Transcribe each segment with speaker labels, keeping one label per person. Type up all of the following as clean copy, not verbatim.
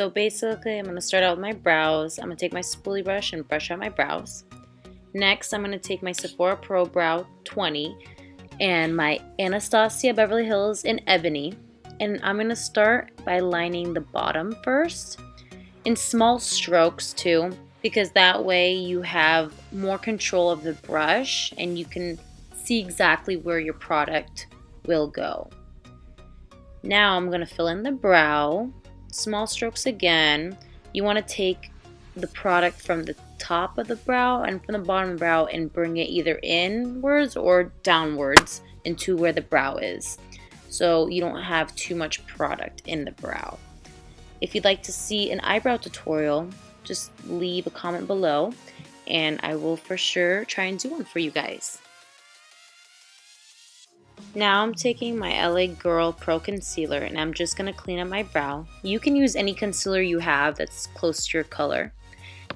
Speaker 1: So basically, I'm going to start out with my brows. I'm going to take my spoolie brush and brush out my brows. Next, I'm going to take my Sephora Pro Brow 20 and my Anastasia Beverly Hills in Ebony. And I'm going to start by lining the bottom first in small strokes too, because that way you have more control of the brush and you can see exactly where your product will go. Now I'm going to fill in the brow, small strokes again. You want to take the product from the top of the brow and from the bottom of the brow and bring it either inwards or downwards into where the brow is, so you don't have too much product in the brow. If you'd like to see an eyebrow tutorial, just leave a comment below and I will for sure try and do one for you guys. Now I'm taking my LA Girl Pro Concealer and I'm just going to clean up my brow. You can use any concealer you have that's close to your color.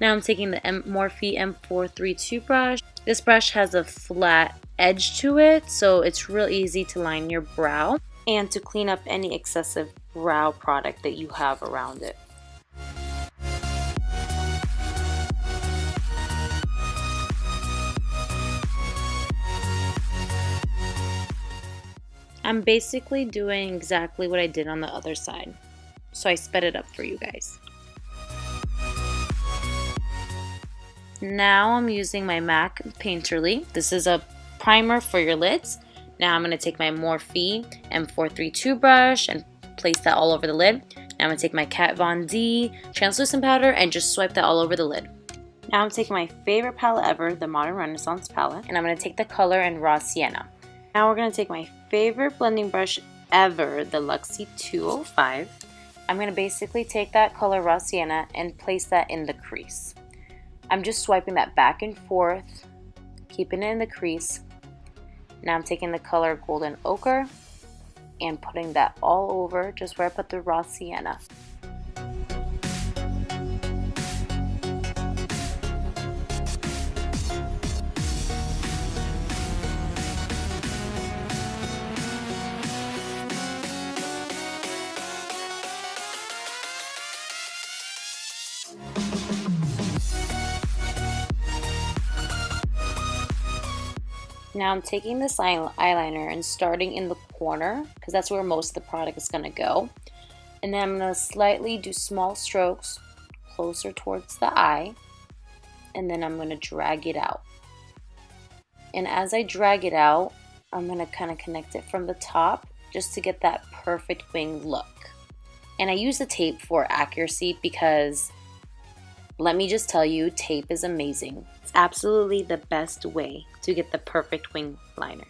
Speaker 1: Now I'm taking the Morphe M432 brush. This brush has a flat edge to it, so it's real easy to line your brow and to clean up any excessive brow product that you have around it. I'm basically doing exactly what I did on the other side, so I sped it up for you guys. Now I'm using my MAC Painterly. This is a primer for your lids. Now I'm going to take my Morphe M432 brush and place that all over the lid. Now I'm going to take my Kat Von D translucent powder and just swipe that all over the lid. Now I'm taking my favorite palette ever, the Modern Renaissance palette, and I'm going to take the color in Raw Sienna. Now we're going to take my favorite blending brush ever, the Luxie 205. I'm going to basically take that color Raw Sienna and place that in the crease. I'm just swiping that back and forth, keeping it in the crease. Now I'm taking the color Golden Ochre and putting that all over just where I put the Raw Sienna. Now I'm taking this eyeliner and starting in the corner because that's where most of the product is going to go. And then I'm going to slightly do small strokes closer towards the eye. And then I'm going to drag it out. And as I drag it out, I'm going to kind of connect it from the top just to get that perfect wing look. And I use the tape for accuracy because let me just tell you, tape is amazing. It's absolutely the best way to get the perfect wing liner.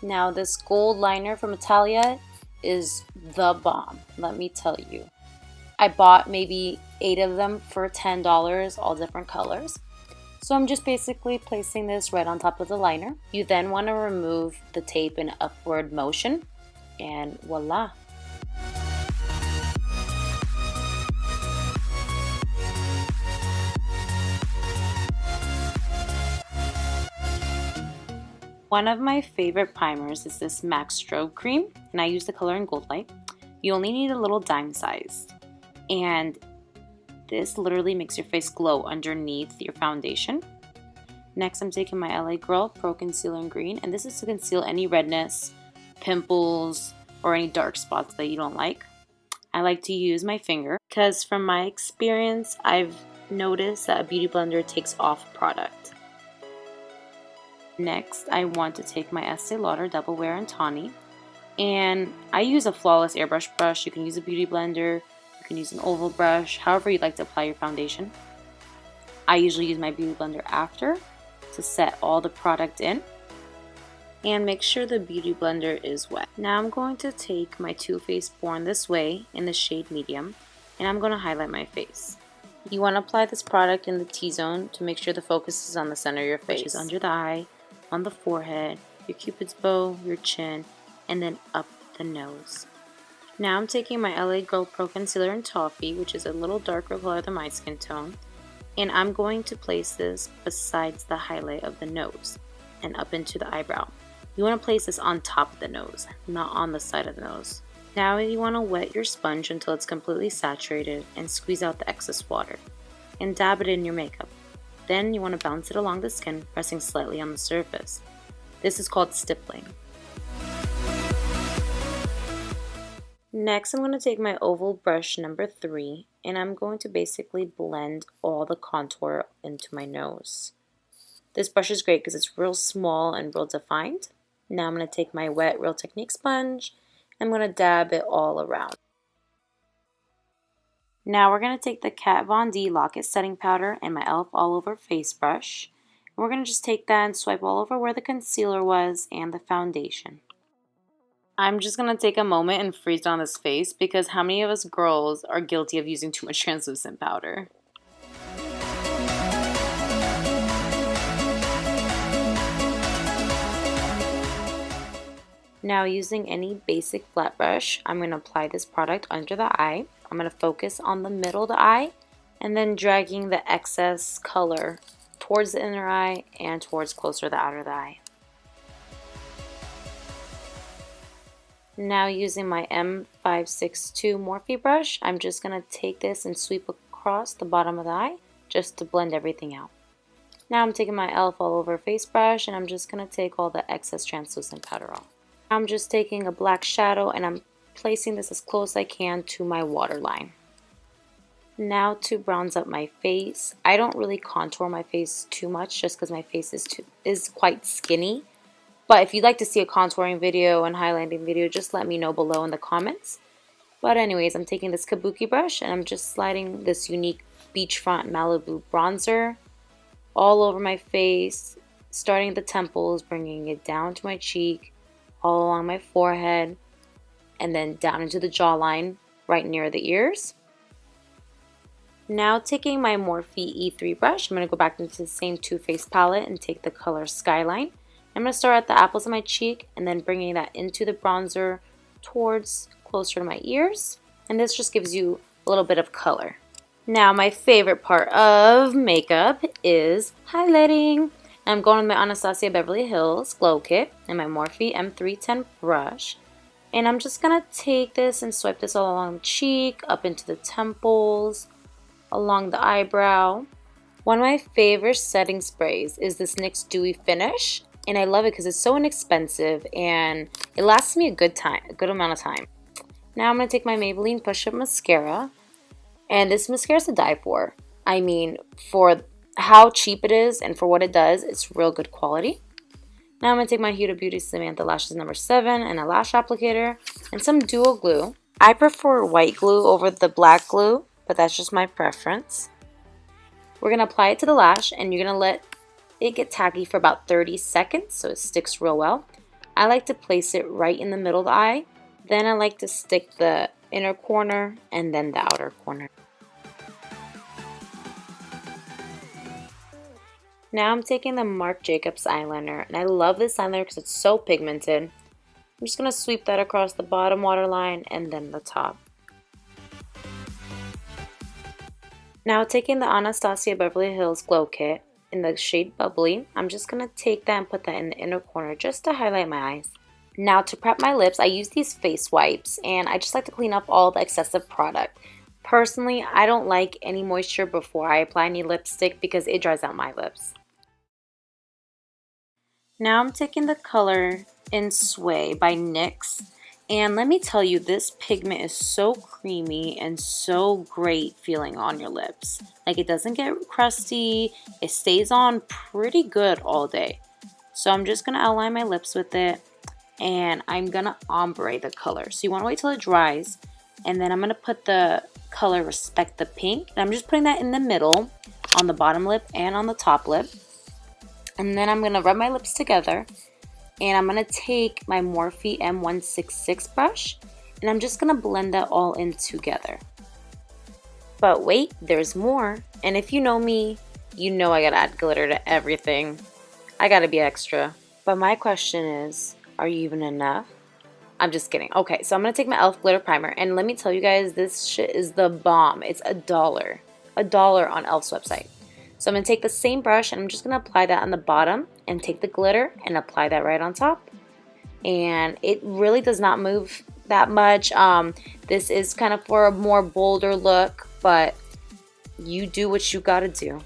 Speaker 1: Now this gold liner from Italie is the bomb, let me tell you. I bought maybe 8 of them for $10, all different colors. So I'm just basically placing this right on top of the liner. You then want to remove the tape in upward motion and voila. One of my favorite primers is this MAC Strobe Cream, and I use the color in Goldlite. You only need a little dime size, and this literally makes your face glow underneath your foundation. Next, I'm taking my LA Girl Pro Concealer in Green, and this is to conceal any redness, pimples, or any dark spots that you don't like. I like to use my finger because from my experience, I've noticed that a beauty blender takes off product. Next, I want to take my Estée Lauder Double Wear in Tawny, and I use a flawless airbrush brush. You can use a beauty blender, you can use an oval brush, however you'd like to apply your foundation. I usually use my beauty blender after to set all the product in and make sure the beauty blender is wet. Now I'm going to take my Too Faced Born This Way in the shade medium, and I'm going to highlight my face. You want to apply this product in the T-zone to make sure the focus is on the center of your face, which is under the eye, on the forehead, your cupid's bow, your chin, and then up the nose. Now I'm taking my LA Girl Pro Concealer in Toffee, which is a little darker color than my skin tone, and I'm going to place this besides the highlight of the nose and up into the eyebrow. You want to place this on top of the nose, not on the side of the nose. Now you want to wet your sponge until it's completely saturated and squeeze out the excess water and dab it in your makeup. Then you want to bounce it along the skin, pressing slightly on the surface. This is called stippling. Next, I'm going to take my oval brush number 3 and I'm going to basically blend all the contour into my nose. This brush is great because it's real small and real defined. Now I'm going to take my wet Real Technique sponge and I'm going to dab it all around. Now we're going to take the Kat Von D Lock-It Setting Powder and my E.L.F All Over Face Brush. And we're going to just take that and swipe all over where the concealer was and the foundation. I'm just going to take a moment and freeze on this face because how many of us girls are guilty of using too much translucent powder? Now using any basic flat brush, I'm going to apply this product under the eye. I'm going to focus on the middle of the eye and then dragging the excess color towards the inner eye and towards closer to the outer of the eye. Now using my M562 Morphe brush, I'm just going to take this and sweep across the bottom of the eye just to blend everything out. Now I'm taking my E.L.F All Over Face brush and I'm just going to take all the excess translucent powder off. I'm just taking a black shadow and I'm placing this as close as I can to my waterline. Now to bronze up my face, I don't really contour my face too much just because my face is quite skinny. But if you'd like to see a contouring video and highlighting video, just let me know below in the comments. But anyways, I'm taking this Kabuki brush and I'm just sliding this unique Beachfront Malibu bronzer all over my face, starting at the temples, bringing it down to my cheek, all along my forehead, and then down into the jawline right near the ears. Now taking my Morphe E3 brush, I'm going to go back into the same Too Faced palette and take the color Skyline. I'm going to start at the apples of my cheek and then bringing that into the bronzer towards closer to my ears. And this just gives you a little bit of color. Now my favorite part of makeup is highlighting. I'm going with my Anastasia Beverly Hills Glow Kit and my Morphe M310 brush. And I'm just going to take this and swipe this all along the cheek, up into the temples, along the eyebrow. One of my favorite setting sprays is this NYX Dewy Finish. And I love it because it's so inexpensive and it lasts me a good amount of time. Now I'm going to take my Maybelline Pushup Mascara. And this mascara is to die for. I mean, for how cheap it is and for what it does, it's real good quality. Now I'm going to take my Huda Beauty Samantha Lashes number 7 and a lash applicator and some duo glue. I prefer white glue over the black glue, but that's just my preference. We're going to apply it to the lash and you're going to let it get tacky for about 30 seconds so it sticks real well. I like to place it right in the middle of the eye. Then I like to stick the inner corner and then the outer corner. Now I'm taking the Marc Jacobs eyeliner and I love this eyeliner because it's so pigmented. I'm just going to sweep that across the bottom waterline and then the top. Now taking the Anastasia Beverly Hills Glow Kit in the shade Bubbly, I'm just going to take that and put that in the inner corner just to highlight my eyes. Now to prep my lips, I use these face wipes and I just like to clean up all the excessive product. Personally, I don't like any moisture before I apply any lipstick because it dries out my lips. Now I'm taking the color in Suede by NYX. And let me tell you, this pigment is so creamy and so great feeling on your lips. Like, it doesn't get crusty. It stays on pretty good all day. So I'm just going to outline my lips with it. And I'm going to ombre the color. So you want to wait till it dries. And then I'm going to put the color Respect the Pink. And I'm just putting that in the middle on the bottom lip and on the top lip. And then I'm going to rub my lips together. And I'm going to take my Morphe M166 brush, and I'm just going to blend that all in together. But wait, there's more. And if you know me, you know I got to add glitter to everything. I got to be extra. But my question is, are you even enough? I'm just kidding. Okay, so I'm going to take my E.L.F. glitter primer, and let me tell you guys, this shit is the bomb. It's $1. $1 on E.L.F.'s website. So I'm going to take the same brush and I'm just going to apply that on the bottom and take the glitter and apply that right on top. And it really does not move that much. This is kind of for a more bolder look, but you do what you gotta do.